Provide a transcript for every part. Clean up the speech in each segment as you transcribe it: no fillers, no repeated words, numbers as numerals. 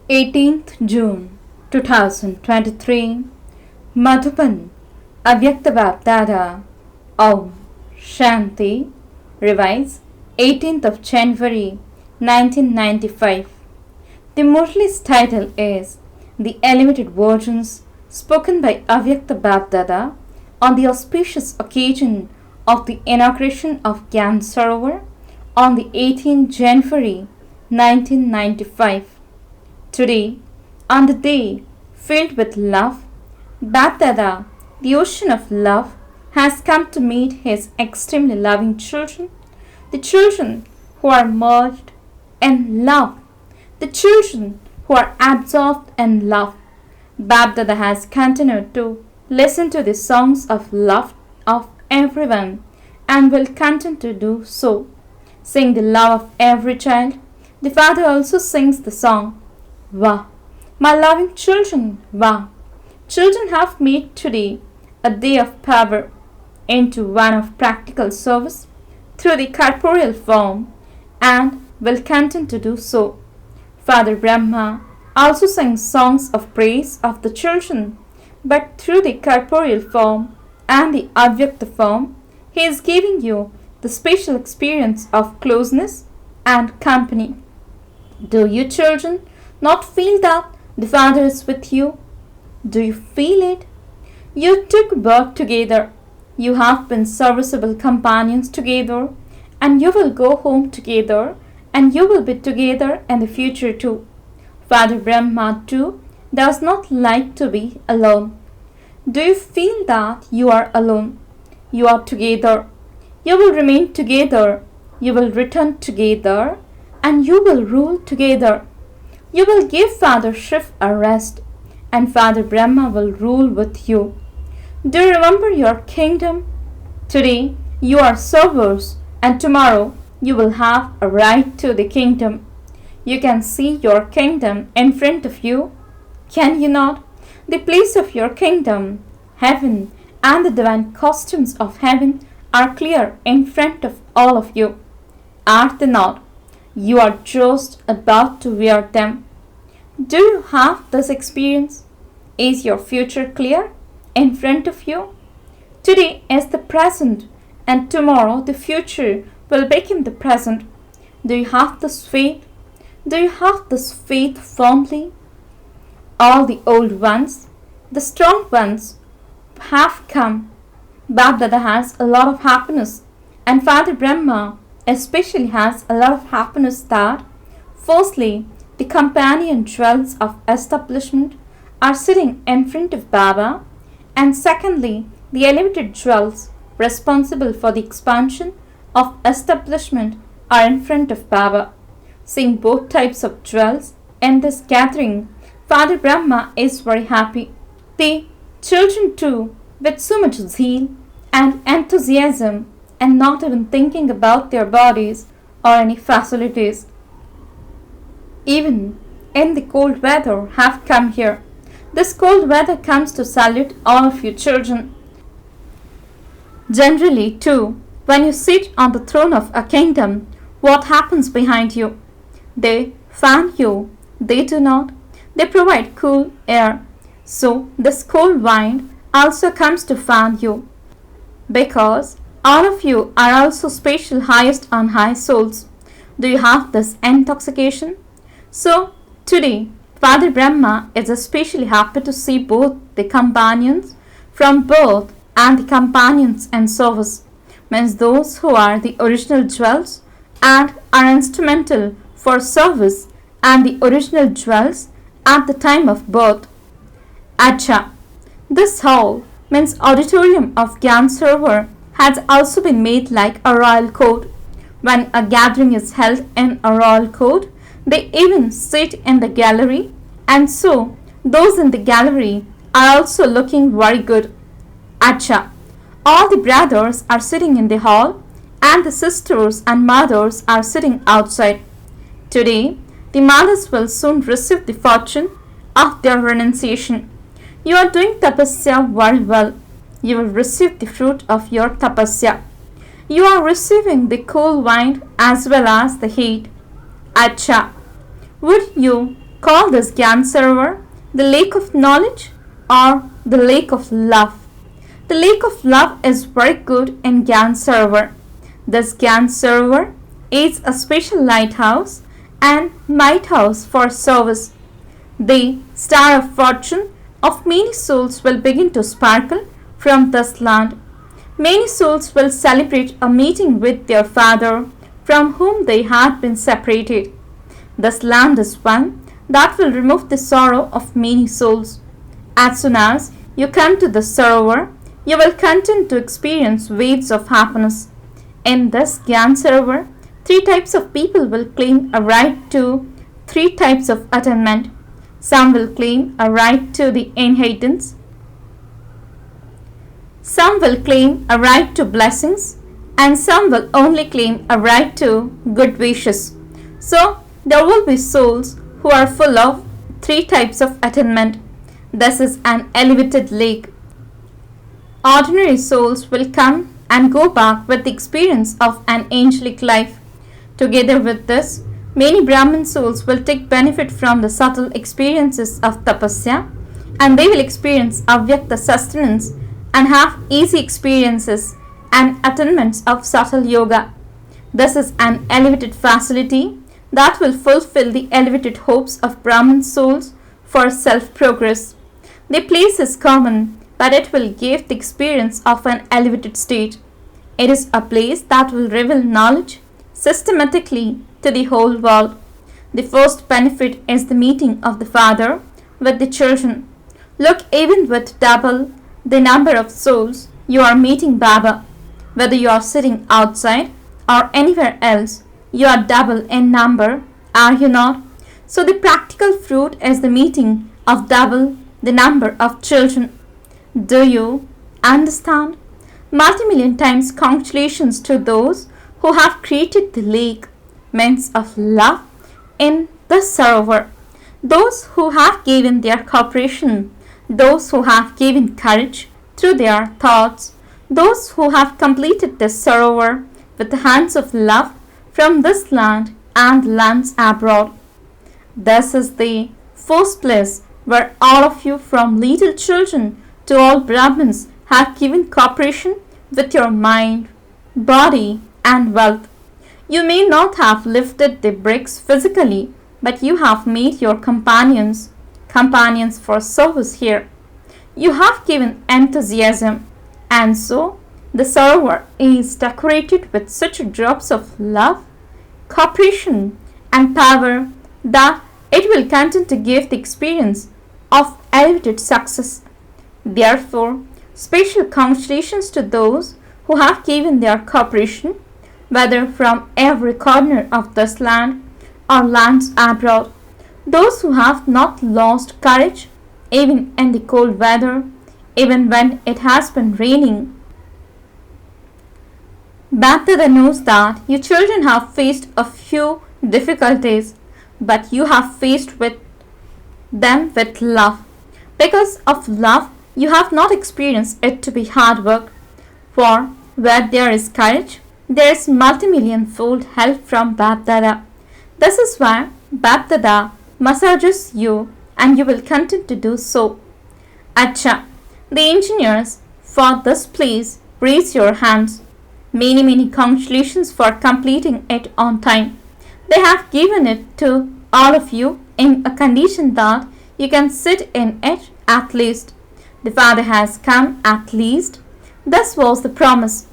18th June 2023 Madhuban Avyakt BapDada Om Shanti Revise 18th of January 1995. The Murli's title is The Elevated Versions spoken by Avyakt BapDada on the auspicious occasion of the inauguration of Gyan Sarovar on the 18th January 1995. Today, on the day filled with love, BapDada, the ocean of love, has come to meet his extremely loving children, the children who are merged in love, the children who are absorbed in love. BapDada has continued to listen to the songs of love of everyone and will continue to do so. Sing the love of every child. The Father also sings the song, Wah, my loving children, Wah. Children have made today a day of power into one of practical service through the corporeal form and will continue to do so. Father Bramha also sings songs of praise of the children, but through the corporeal form and the Avyakta form, he is giving you the special experience of closeness and company. Do you children not feel that the Father is with you? Do you feel it? You took birth together. You have been serviceable companions together, and you will go home together, and you will be together in the future too. Father Brahma too does not like to be alone. Do you feel that you are alone? You are together. You will remain together. You will return together, and you will rule together. You will give Father Shiv a rest, and Father Brahma will rule with you. Do you remember your kingdom? Today you are servers, and tomorrow you will have a right to the kingdom. You can see your kingdom in front of you, can you not? The place of your kingdom, heaven, and the divine costumes of heaven are clear in front of all of you. Are they not? You are just about to wear them. Do you have this experience? Is your future clear in front of you? Today is the present, and tomorrow the future will become the present. Do you have this faith? Do you have this faith firmly? All the old ones, the strong ones, have come. BapDada has a lot of happiness, and Father Brahma especially has a lot of happiness that, firstly, the companion jewels of establishment are sitting in front of Baba, and secondly, the elevated jewels responsible for the expansion of establishment are in front of Baba. Seeing both types of jewels in this gathering, Father Brahma is very happy. The children too, with so much zeal and enthusiasm, and not even thinking about their bodies or any facilities, even in the cold weather, have come here. This cold weather comes to salute all of you children. Generally too, when you sit on the throne of a kingdom, what happens behind you? They fan you. They do not. They provide cool air. So this cold wind also comes to fan you, because all of you are also special highest on high souls. Do you have this intoxication? So today, Father Brahma is especially happy to see both the companions from birth and the companions in service, means those who are the original jewels and are instrumental for service, and the original jewels at the time of birth. Acha, this hall, means auditorium of Gyan Sarovar, has also been made like a royal court. When a gathering is held in a royal court, they even sit in the gallery, and so those in the gallery are also looking very good. Acha, all the brothers are sitting in the hall, and the sisters and mothers are sitting outside. Today, the mothers will soon receive the fortune of their renunciation. You are doing tapasya very well. You will receive the fruit of your tapasya. You are receiving the cool wind as well as the heat. Acha, would you Call this Gyan Sarovar the lake of knowledge or the lake of love. The lake of love is very good in Gyan Sarovar. This Gyan Sarovar is a special lighthouse and lighthouse for service. The star of fortune of many souls will begin to sparkle from this land. Many souls will celebrate a meeting with their father from whom they had been separated. This land is one that will remove the sorrow of many souls. As soon as you come to the Sarovar, you will continue to experience waves of happiness. In this Gyan Sarovar, 3 types of people will claim a right to 3 types of attainment. Some will claim a right to the inheritance. Some will claim a right to blessings, and some will only claim a right to good wishes. So, there will be souls who are full of 3 types of attainment. This is an elevated lake. Ordinary souls will come and go back with the experience of an angelic life. Together with this, many Brahmin souls will take benefit from the subtle experiences of tapasya, and they will experience avyakta sustenance and have easy experiences and attainments of subtle yoga. This is an elevated facility that will fulfill the elevated hopes of Brahmin souls for self-progress. The place is common, but it will give the experience of an elevated state. It is a place that will reveal knowledge systematically to the whole world. The first benefit is the meeting of the father with the children. Look, even with double the number of souls, you are meeting Baba. Whether you are sitting outside or anywhere else, you are double in number, are you not? So the practical fruit is the meeting of double the number of children. Do you understand? Multi-million times congratulations to those who have created the lake, means of love, in the Sarovar. Those who have given their cooperation, those who have given courage through their thoughts, those who have completed this Sarovar with the hands of love from this land and lands abroad. This is the first place where all of you, from little children to all Brahmins, have given cooperation with your mind, body and wealth. You may not have lifted the bricks physically, but you have made your companions for service here. You have given enthusiasm, and so the Sarovar is decorated with such drops of love, cooperation and power that it will continue to give the experience of elevated success. Therefore, special congratulations to those who have given their cooperation, whether from every corner of this land or lands abroad. Those who have not lost courage, even in the cold weather, even when it has been raining. BapDada knows that you children have faced a few difficulties, but you have faced with them with love. Because of love, you have not experienced it to be hard work. For where there is courage, there is multi-million-fold help from BapDada. This is why BapDada massages you, and you will continue to do so. Acha, the engineers for this place, raise your hands. Many congratulations for completing it on time. They have given it to all of you in a condition that you can sit in it at least. The Father has come at least. This was the promise.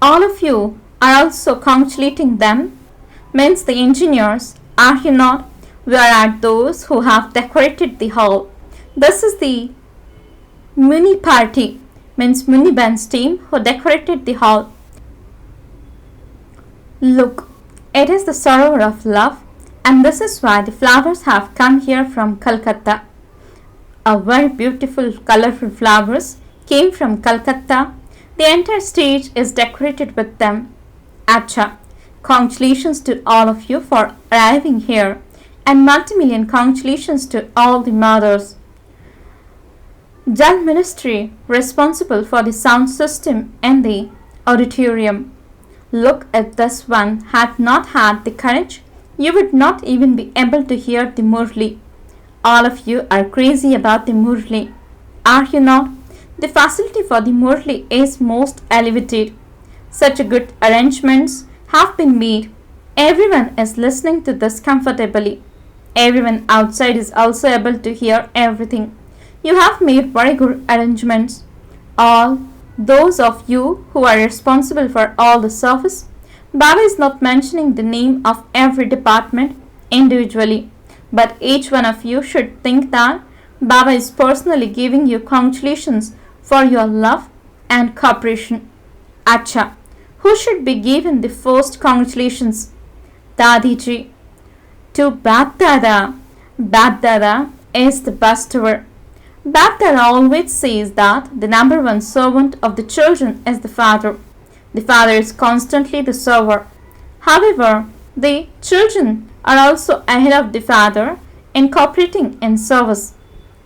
All of you are also congratulating them, means the engineers, are you not? We are at those who have decorated the hall. This is the Muni party, means Muni Ben's team who decorated the hall. Look, it is the Sarovar of love, and this is why the flowers have come here from Calcutta. A very beautiful, colorful flowers came from Calcutta. The entire stage is decorated with them. Acha, congratulations to all of you for arriving here, and multi-million congratulations to all the mothers. Jal Ministry responsible for the sound system in the auditorium. Look, if this one had not had the courage you would not even be able to hear the Murli. All of you are crazy about the Murli, are you not? The facility for the Murli is most elevated. Such good arrangements have been made. Everyone is listening to this comfortably. Everyone outside is also able to hear everything. You have made very good arrangements. All those of you who are responsible for all the service, Baba is not mentioning the name of every department individually, but each one of you should think that Baba is personally giving you congratulations for your love and cooperation. Acha, who should be given the first congratulations? Dadiji. To BapDada. BapDada is the bestower. BapDada always says that the number one servant of the children is the father. The father is constantly the server. However, the children are also ahead of the father in cooperating in service.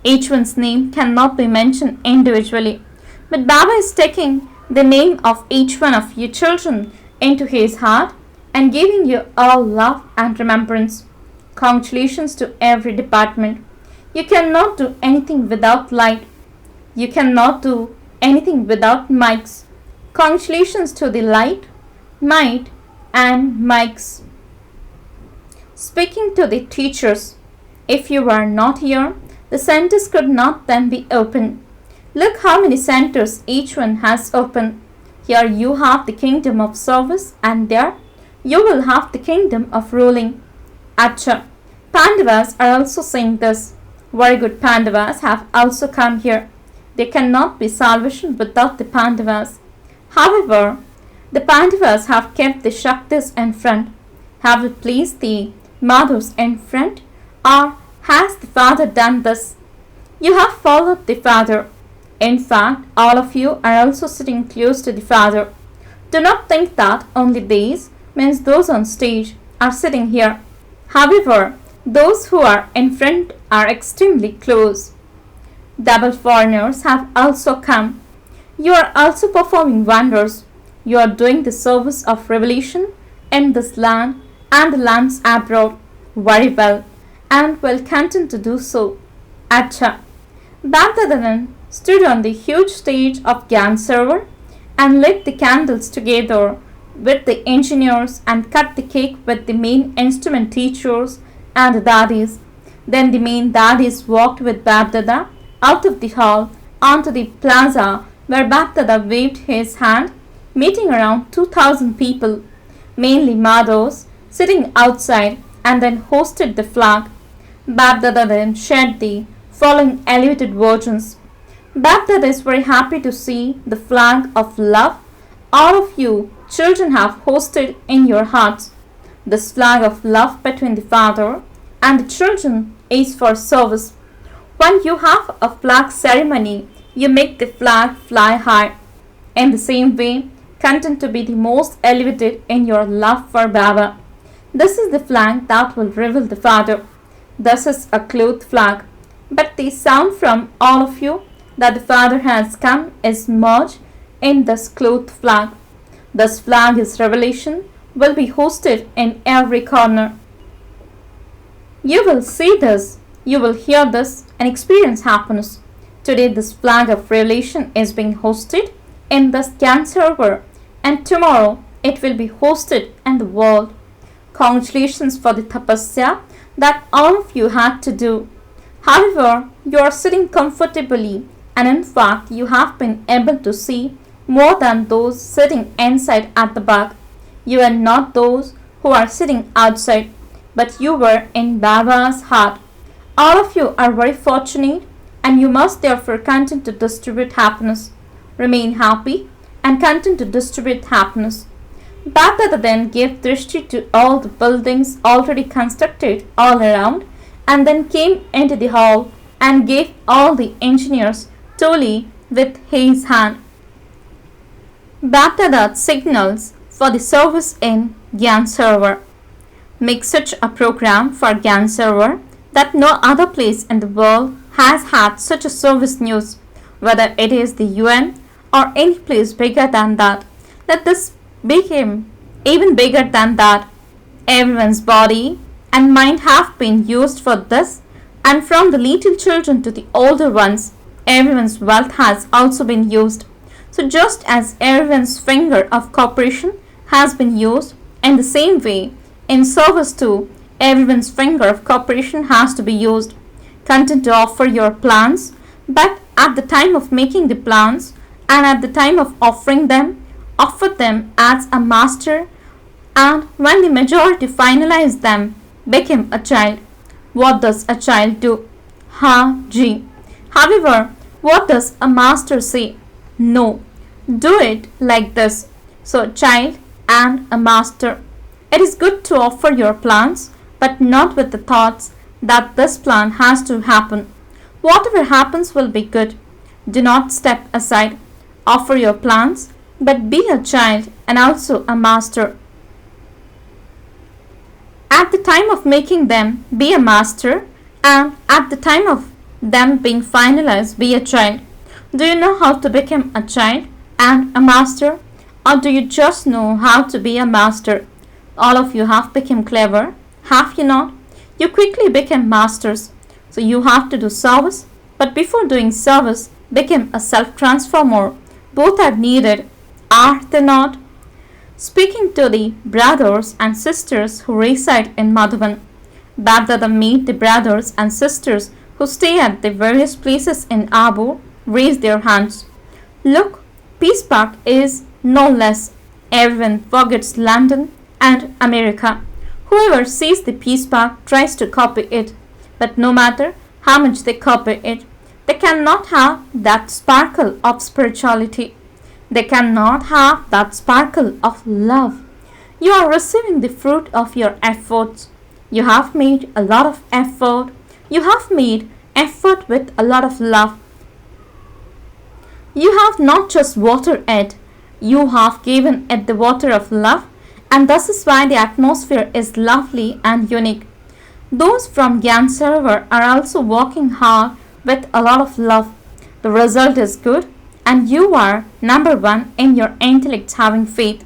Each one's name cannot be mentioned individually, but Baba is taking the name of each one of you children into his heart and giving you all love and remembrance. Congratulations to every department. You cannot do anything without light. You cannot do anything without mics. Congratulations to the light, might, and mics. Speaking to the teachers, if you were not here, the centers could not then be opened. Look how many centers each one has opened. Here you have the kingdom of service, and there you will have the kingdom of ruling. Acha, Pandavas are also saying this. Very good Pandavas have also come here. There cannot be salvation without the Pandavas. However, the Pandavas have kept the Shaktis in front. Have it pleased the Madhus in front, or has the Father done this? You have followed the Father. In fact, all of you are also sitting close to the Father. Do not think that only these, means those on stage, are sitting here. However, those who are in front are extremely close. Double foreigners have also come. You are also performing wonders. You are doing the service of revelation in this land and the lands abroad very well, and will continue to do so. Acha. BapDada stood on the huge stage of Gyan server and lit the candles together with the engineers and cut the cake with the main instrument teachers and the daddies. Then the main daddies walked with BapDada out of the hall onto the plaza where BapDada waved his hand, meeting around 2,000 people, mainly Madhos, sitting outside, and then hoisted the flag. BapDada then shared the following elevated versions. BapDada is very happy to see the flag of love all of you children have hosted in your hearts. This flag of love between the Father and the children is for service. When you have a flag ceremony, you make the flag fly high. In the same way, continue to be the most elevated in your love for Baba. This is the flag that will reveal the Father. This is a cloth flag, but the sound from all of you that the Father has come is merged in this cloth flag. This flag is revelation, will be hosted in every corner. You will see this, you will hear this, and experience happiness. Today this flag of revelation is being hosted in the scan server, and tomorrow it will be hosted in the world. Congratulations for the tapasya that all of you had to do. However, you are sitting comfortably, and in fact you have been able to see more than those sitting inside at the back. You are not those who are sitting outside, but you were in Baba's heart. All of you are very fortunate, and you must therefore continue to distribute happiness. Remain happy and continue to distribute happiness. BapDada then gave drishti to all the buildings already constructed all around, and then came into the hall and gave all the engineers toli with his hand. BapDada signals for the service in Gyan server. Make such a program for Gyan server that no other place in the world has had such a service news, whether it is the UN or any place bigger than that. Let this become even bigger than that. Everyone's body and mind have been used for this, and from the little children to the older ones, everyone's wealth has also been used. So just as everyone's finger of cooperation has been used, in the same way, in service too, everyone's finger of cooperation has to be used. Content to offer your plans, but at the time of making the plans and at the time of offering them, offer them as a master, and when the majority finalize them, become a child. What does a child do? Ha, ji. However, what does a master say? No. Do it like this. So, child and a master. It is good to offer your plans, but not with the thoughts that this plan has to happen. Whatever happens will be good. Do not step aside. Offer your plans, but be a child and also a master. At the time of making them, be a master, and at the time of them being finalized, be a child. Do you know how to become a child and a master, or do you just know how to be a master? All of you have become clever, have you not? You quickly become masters, so you have to do service, but before doing service, become a self-transformer. Both are needed, are they not? Speaking to the brothers and sisters who reside in Madhuban, BapDada made the brothers and sisters who stay at the various places in Abu raise their hands. Look, Peace Park is no less. Everyone forgets London and America. Whoever sees the Peace Park tries to copy it, but no matter how much they copy it, they cannot have that sparkle of spirituality. They cannot have that sparkle of love. You are receiving the fruit of your efforts. You have made a lot of effort. You have made effort with a lot of love. You have not just watered it, you have given it the water of love, and this is why the atmosphere is lovely and unique. Those from Gyan Sarovar are also working hard with a lot of love. The result is good, and you are number one in your intellect having faith,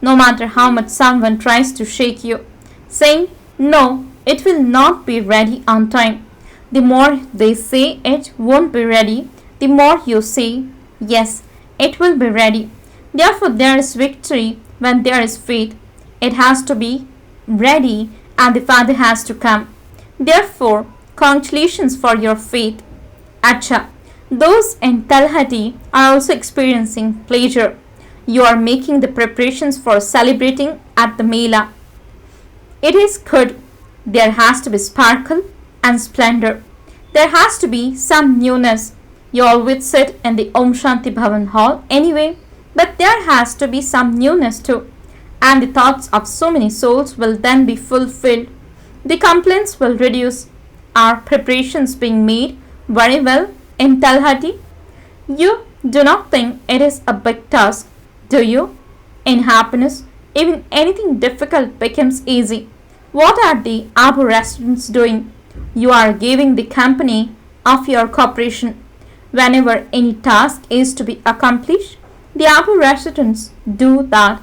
no matter how much someone tries to shake you, saying, no, it will not be ready on time. The more they say it won't be ready, the more you say, yes, it will be ready. Therefore, there is victory when there is faith. It has to be ready and the Father has to come. Therefore, congratulations for your faith. Acha. Those in Talhati are also experiencing pleasure. You are making the preparations for celebrating at the Mela. It is good. There has to be sparkle and splendor. There has to be some newness. You always sit in the Om Shanti Bhavan hall anyway, but there has to be some newness too. And the thoughts of so many souls will then be fulfilled. The complaints will reduce. Are preparations being made very well in Talhati? You do not think it is a big task, do you? In happiness, even anything difficult becomes easy. What are the Abu residents doing? You are giving the company of your corporation. Whenever any task is to be accomplished, the Abu residents do that.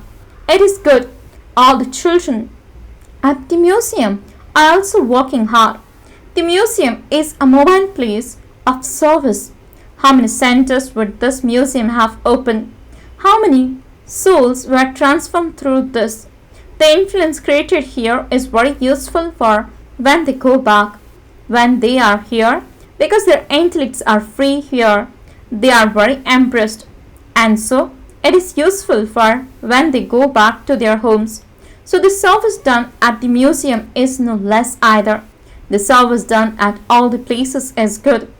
It is good. All the children at the museum are also working hard. The museum is a mobile place of service. How many centers would this museum have opened? How many souls were transformed through this? The influence created here is very useful for when they go back. When they are here, because their intellects are free here, they are very embraced. And so, it is useful for when they go back to their homes. So the service done at the museum is no less either. The service done at all the places is good.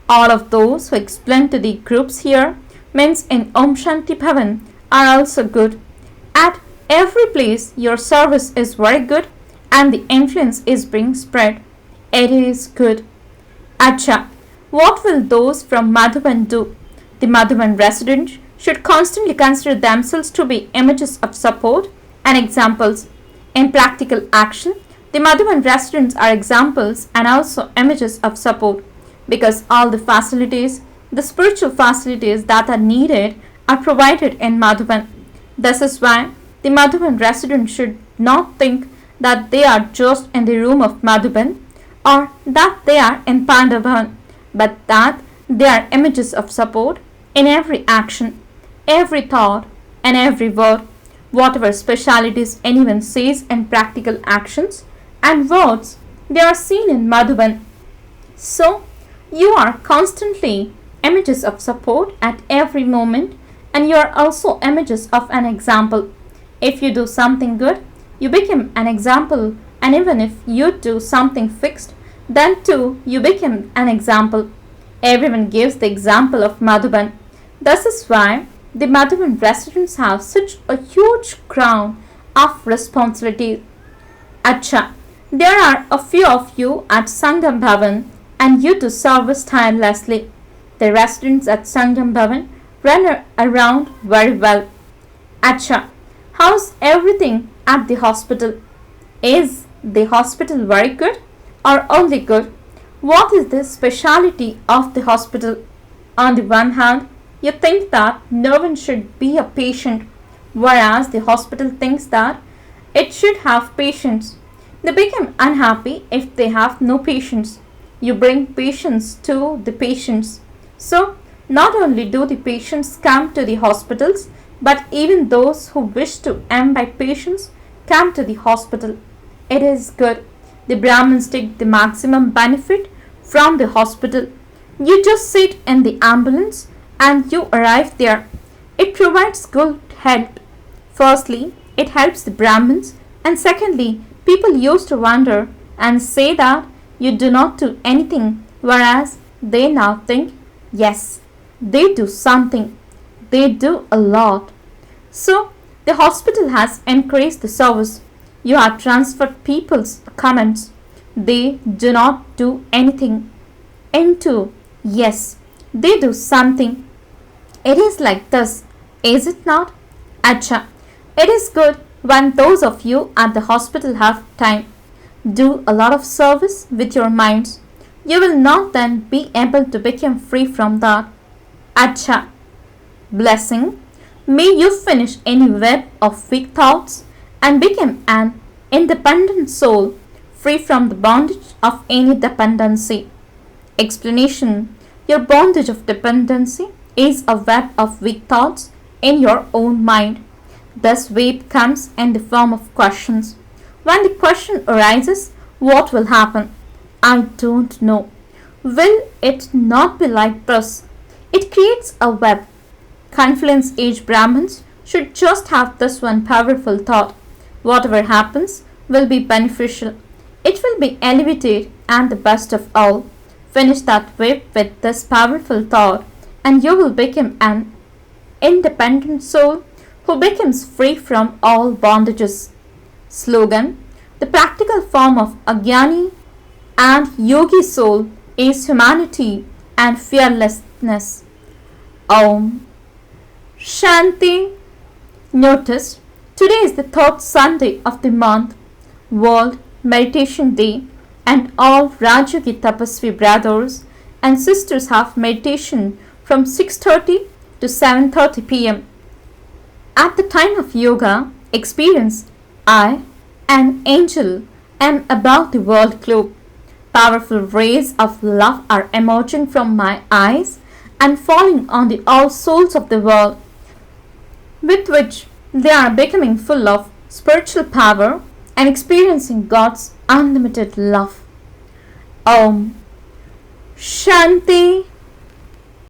All of those who explain to the groups here, means in Om Shanti Bhavan, are also good. At every place your service is very good and the influence is being spread. It is good. Acha, what will those from Madhuban do? The Madhuban residents should constantly consider themselves to be images of support and examples. In practical action, the Madhuban residents are examples and also images of support, because all the facilities, the spiritual facilities that are needed are provided in Madhuban. This is why the Madhuban residents should not think that they are just in the room of Madhuban or that they are in Pandavan, but that they are images of support in every action, every thought, and every word, whatever specialities anyone says in practical actions and words, they are seen in Madhuban. So, you are constantly images of support at every moment, and you are also images of an example. If you do something good, you become an example, and even if you do something fixed, then too you become an example. Everyone gives the example of Madhuban. This is why the Madhuban residents have such a huge crown of responsibility. Acha, there are a few of you at Sangam Bhavan, and you do service tirelessly. The residents at Sangam Bhavan run around very well. Acha, how's everything at the hospital? Is the hospital very good or only good? What is the speciality of the hospital? On the one hand, you think that no one should be a patient, whereas the hospital thinks that it should have patients. They become unhappy if they have no patients. You bring patients to the patients. So, not only do the patients come to the hospitals, but even those who wish to imbibe patients come to the hospital. It is good. The Brahmins take the maximum benefit from the hospital. You just sit in the ambulance and you arrive there. It provides good help. Firstly, it helps the Brahmins, and secondly, people used to wonder and say that you do not do anything, whereas they now think, yes, they do something. They do a lot. So, the hospital has increased the service. You have transferred people's comments, they do not do anything, into, yes, they do something. It is like this, is it not? Acha, it is good when those of you at the hospital have time. Do a lot of service with your minds. You will not then be able to become free from that. Acha, blessing. May you finish any web of weak thoughts and become an independent soul, free from the bondage of any dependency. Explanation. Your bondage of dependency is a web of weak thoughts in your own mind. This web comes in the form of questions. When the question arises, what will happen? I don't know. Will it not be like this? It creates a web. Confluence age Brahmins should just have this one powerful thought. Whatever happens will be beneficial. It will be elevated, and the best of all. Finish that web with this powerful thought, and you will become an independent soul who becomes free from all bondages. Slogan. The practical form of Agyani and Yogi soul is humanity and fearlessness. Om Shanti. Notice, today is the third Sunday of the month, World Meditation Day, and all Rajogi Tapasvi brothers and sisters have meditation from 6:30 to 7:30 p.m. At the time of yoga experience, I, an angel, am above the world globe. Powerful rays of love are emerging from my eyes and falling on the all souls of the world, with which they are becoming full of spiritual power and experiencing God's unlimited love. Om Shanti.